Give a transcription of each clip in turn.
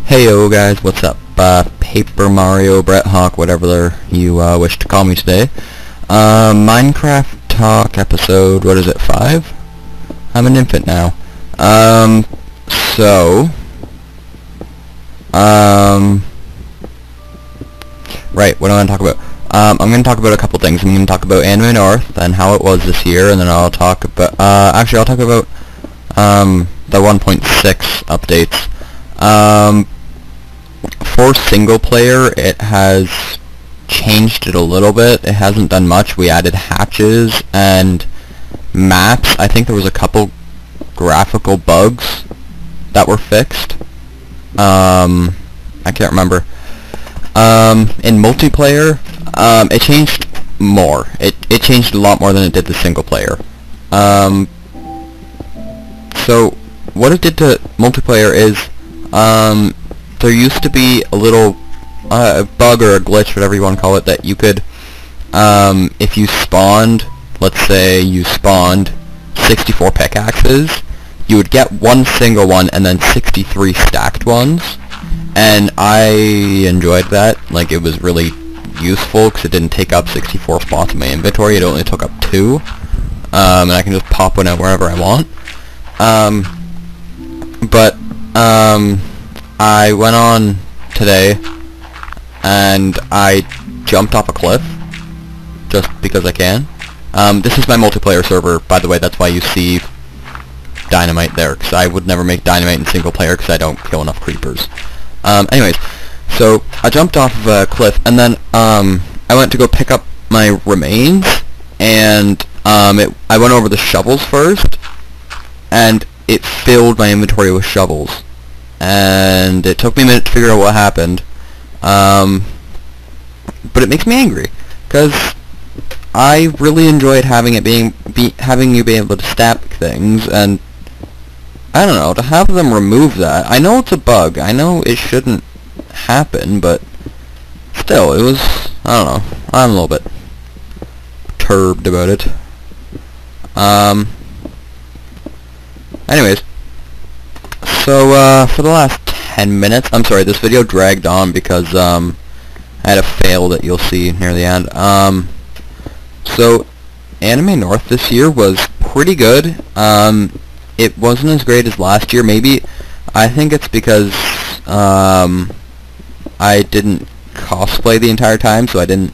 Heyo guys, what's up? Paper Mario, Brett Hawk, whatever you wish to call me today. Minecraft Talk episode, what is it, 5? I'm an infant now. Right, what do I want to talk about? I'm going to talk about a couple things. I'm going to talk about Anime North and how it was this year, and then I'll talk about, actually I'll talk about, the 1.6 updates. For single player, it has changed it a little bit. It hasn't done much. We added hatches and maps. I think there was a couple graphical bugs that were fixed. I can't remember. In multiplayer, it changed more. It changed a lot more than it did the single player. So what it did to multiplayer is, there used to be a little bug or a glitch, whatever you want to call it, that you could, if you spawned, let's say you spawned 64 pickaxes, you would get one single one and then 63 stacked ones, and I enjoyed that. Like, it was really useful because it didn't take up 64 spots in my inventory. It only took up 2, and I can just pop one out wherever I want. I went on today and I jumped off a cliff just because I can. This is my multiplayer server, by the way. That's why you see dynamite there, because I would never make dynamite in single player because I don't kill enough creepers. Anyways, so I jumped off of a cliff, and then I went to go pick up my remains, and I went over the shovels first, and it filled my inventory with shovels. And it took me a minute to figure out what happened, but it makes me angry because I really enjoyed having it having you be able to stack things, and I don't know, to have them remove that. I know it's a bug, I know it shouldn't happen, but still, it was, I don't know, I'm a little bit perturbed about it. Anyways. So, for the last 10 minutes, I'm sorry, this video dragged on because, I had a fail that you'll see near the end. So, Anime North this year was pretty good. It wasn't as great as last year. Maybe, I think it's because, I didn't cosplay the entire time, so I didn't,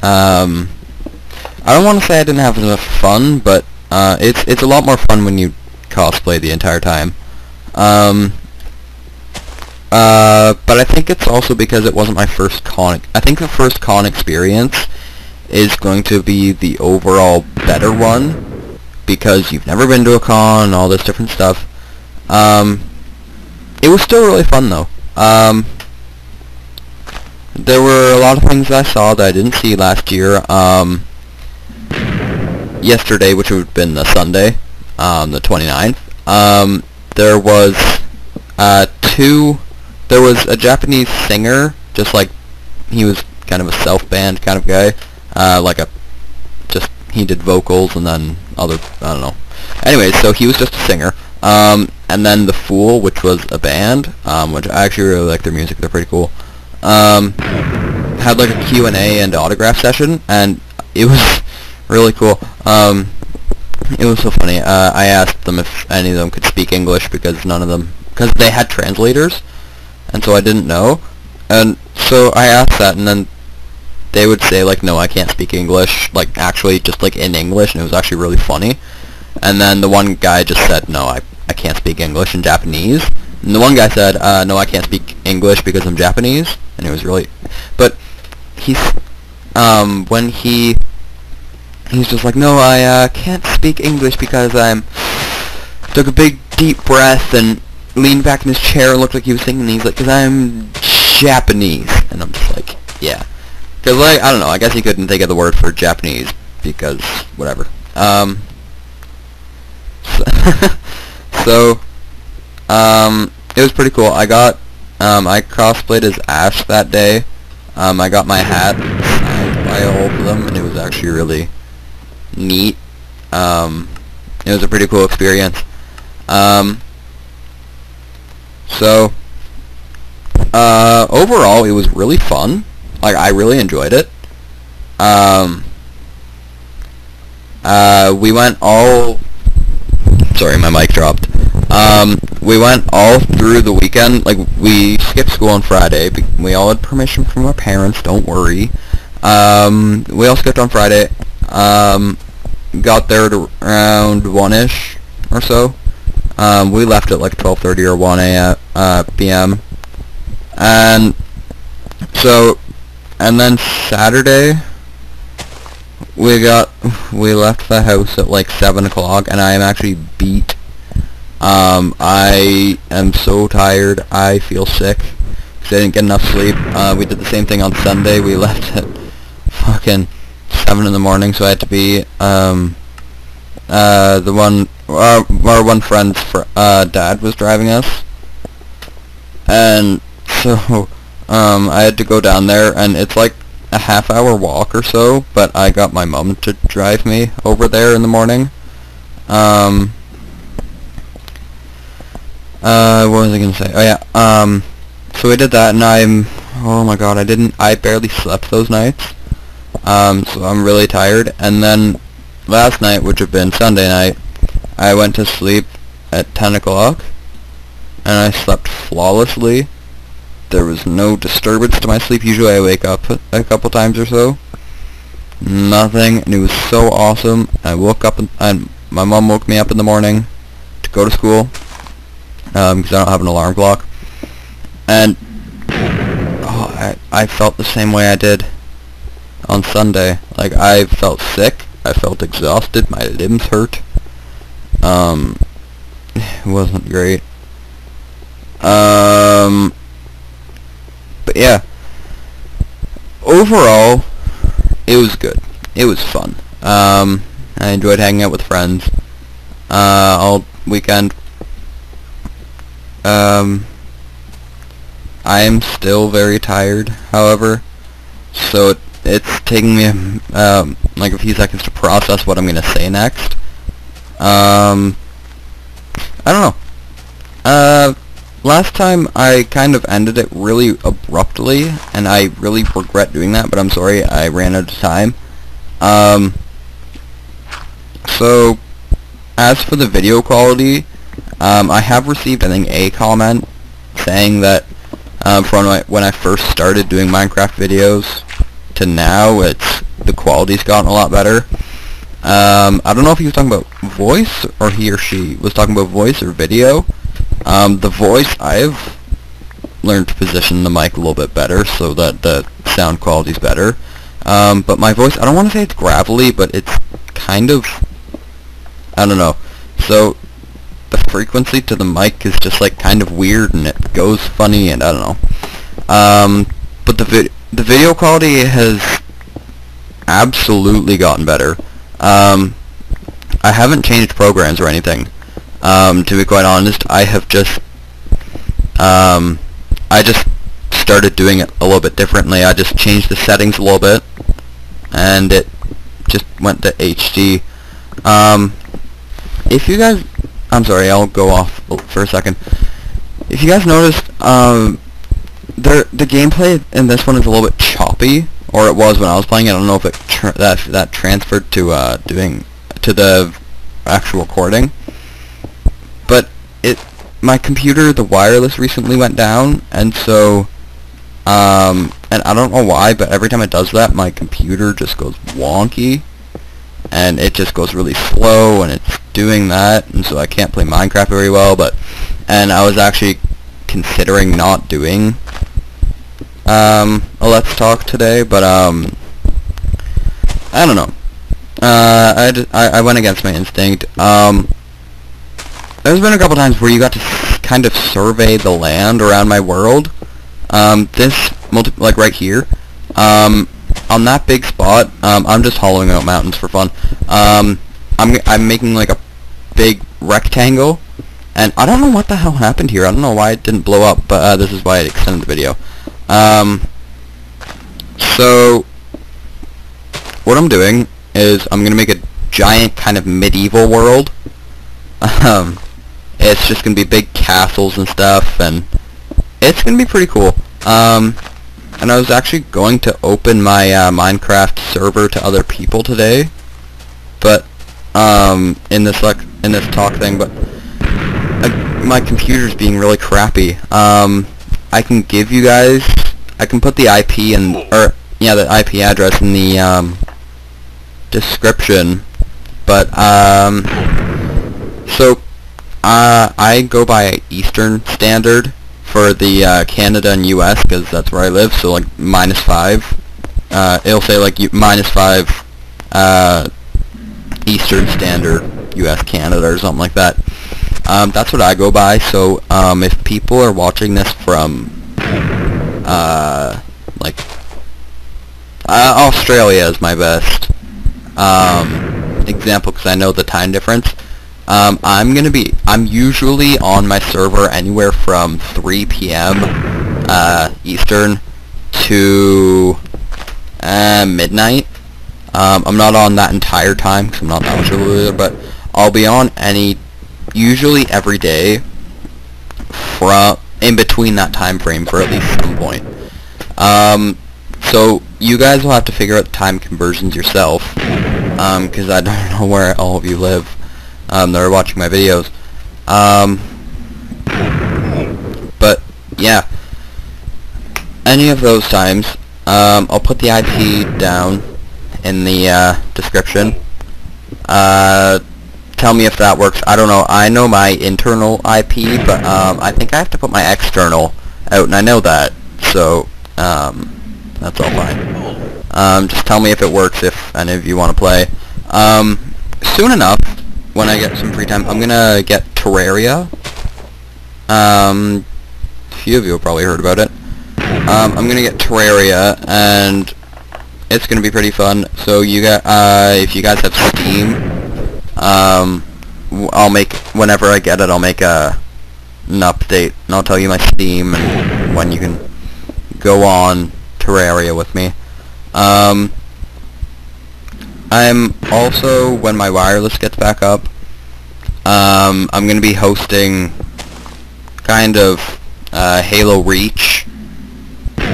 I don't want to say I didn't have enough fun, but, it's a lot more fun when you cosplay the entire time. But I think it's also because it wasn't my first con. I think the first con experience is going to be the overall better one, because you've never been to a con and all this different stuff. It was still really fun though. There were a lot of things I saw that I didn't see last year. Yesterday, which would have been the Sunday, the 29th, there was there was a Japanese singer, just like, he was kind of a self-band kind of guy, he did vocals and then other, I don't know. Anyways, so he was just a singer, and then The Fool, which was a band, which I actually really like their music, they're pretty cool, had like a Q&A and autograph session, and it was really cool. It was so funny. I asked them if any of them could speak English because because they had translators, and so I didn't know. And so I asked that, and then they would say, like, no, I can't speak English, like, actually, just, like, in English, and it was actually really funny. And then the one guy just said, no, I can't speak English in Japanese. And the one guy said, no, I can't speak English because I'm Japanese, and it was really, but he's just like, no, I can't speak English because took a big deep breath and leaned back in his chair and looked like he was thinking, and he's like, because I'm Japanese. And I'm just like, yeah. Because, like, I don't know, I guess he couldn't think of the word for Japanese, because, whatever. So, it was pretty cool. I cosplayed as Ash that day. I got my hat signed by all of them, and it was actually really neat. It was a pretty cool experience. So overall, it was really fun. Like, I really enjoyed it. We went all... Sorry, my mic dropped. We went all through the weekend. Like, we skipped school on Friday. We all had permission from our parents, don't worry. We all skipped on Friday. Got there at around 1-ish or so. We left at like 12:30 or 1 p.m. And so, and then Saturday, we left the house at like 7 o'clock, and I am actually beat. I am so tired. I feel sick because I didn't get enough sleep. We did the same thing on Sunday. We left at fucking 7 in the morning, so I had to be our one friend's dad was driving us, and so I had to go down there, and it's like a half-hour walk or so, but I got my mom to drive me over there in the morning. What was I gonna say? Oh yeah, so we did that, and oh my god, I barely slept those nights, so I'm really tired. And then last night, which had been Sunday night, I went to sleep at 10 o'clock, and I slept flawlessly. There was no disturbance to my sleep. Usually I wake up a couple times or so. Nothing, and it was so awesome. I woke up, and my mom woke me up in the morning to go to school, because I don't have an alarm clock. And I felt the same way I did on Sunday. Like, I felt sick. I felt exhausted. My limbs hurt. It wasn't great. But yeah, overall, it was good. It was fun. I enjoyed hanging out with friends all weekend. I am still very tired, however, so it's taking me like a few seconds to process what I'm gonna say next. I don't know. Last time I kind of ended it really abruptly, and I really regret doing that, but I'm sorry, I ran out of time. So, as for the video quality, I have received, I think, a comment saying that from when I first started doing Minecraft videos to now, the quality's gotten a lot better. I don't know if he was talking about voice, or he or she was talking about voice or video. The voice, I've learned to position the mic a little bit better so that the sound quality's better. But my voice, I don't want to say it's gravelly, but it's kind of, I don't know. So, the frequency to the mic is just like kind of weird, and it goes funny, and I don't know. But the video quality has absolutely gotten better. I haven't changed programs or anything. To be quite honest, I have just, I just started doing it a little bit differently. I just changed the settings a little bit, and it just went to HD. If you guys, I'm sorry, I'll go off for a second. If you guys noticed, the gameplay in this one is a little bit choppy, or it was when I was playing it. I don't know if it that transferred to doing to the actual recording. But my computer, the wireless recently went down, and so, and I don't know why, but every time it does that, my computer just goes wonky, and it just goes really slow, and it's doing that, and so I can't play Minecraft very well. And I was actually considering not doing a Let's Talk today, but I don't know. I went against my instinct. There's been a couple times where you got to kind of survey the land around my world. Like right here, on that big spot, I'm just hollowing out mountains for fun. I'm making like a big rectangle, and I don't know what the hell happened here. I don't know why it didn't blow up, but this is why I extended the video. So what I'm doing is I'm gonna make a giant kind of medieval world. It's just gonna be big castles and stuff, and it's gonna be pretty cool. And I was actually going to open my Minecraft server to other people today, but in this talk thing, but my computer's being really crappy. I can give you guys, I can put the IP the IP address in the description, but so I go by Eastern Standard for the Canada and US, because that's where I live. So like -5, it'll say like -5 Eastern Standard US Canada or something like that. That's what I go by. So if people are watching this from like Australia is my best example, because I know the time difference. I'm usually on my server anywhere from 3 p.m. Eastern to midnight. I'm not on that entire time because I'm not that much of a loser, but I'll be on usually every day from in between that time frame for at least some point. So you guys will have to figure out the time conversions yourself, because I don't know where all of you live that are watching my videos. But yeah, any of those times, I'll put the IP down in the description. Tell me if that works. I don't know. I know my internal IP, but I think I have to put my external out, and I know that. So that's all fine. Just tell me if it works if any of you want to play. Soon enough, when I get some free time, I'm gonna get Terraria. A few of you have probably heard about it. I'm gonna get Terraria, and it's gonna be pretty fun. So you got, if you guys have Steam, I'll make, whenever I get it, I'll make an update, and I'll tell you my Steam and when you can go on Terraria with me. I'm also, when my wireless gets back up, I'm going to be hosting kind of Halo Reach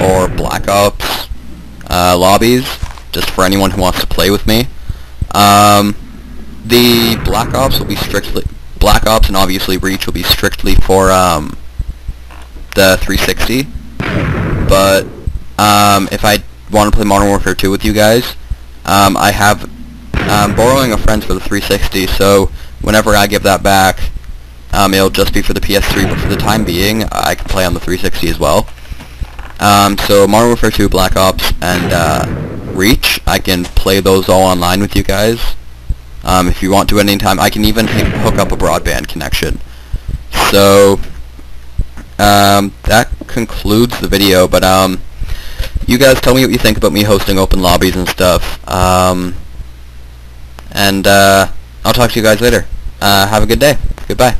or Black Ops lobbies, just for anyone who wants to play with me. The Black Ops will be strictly, Black Ops and obviously Reach will be strictly for the 360, but if I want to play Modern Warfare 2 with you guys, I'm borrowing a friend for the 360, so whenever I give that back, it'll just be for the PS3, but for the time being, I can play on the 360 as well. So Modern Warfare 2, Black Ops, and Reach, I can play those all online with you guys. If you want to at any time, I can even hook up a broadband connection. So that concludes the video, but you guys tell me what you think about me hosting open lobbies and stuff. And I'll talk to you guys later. Have a good day. Goodbye.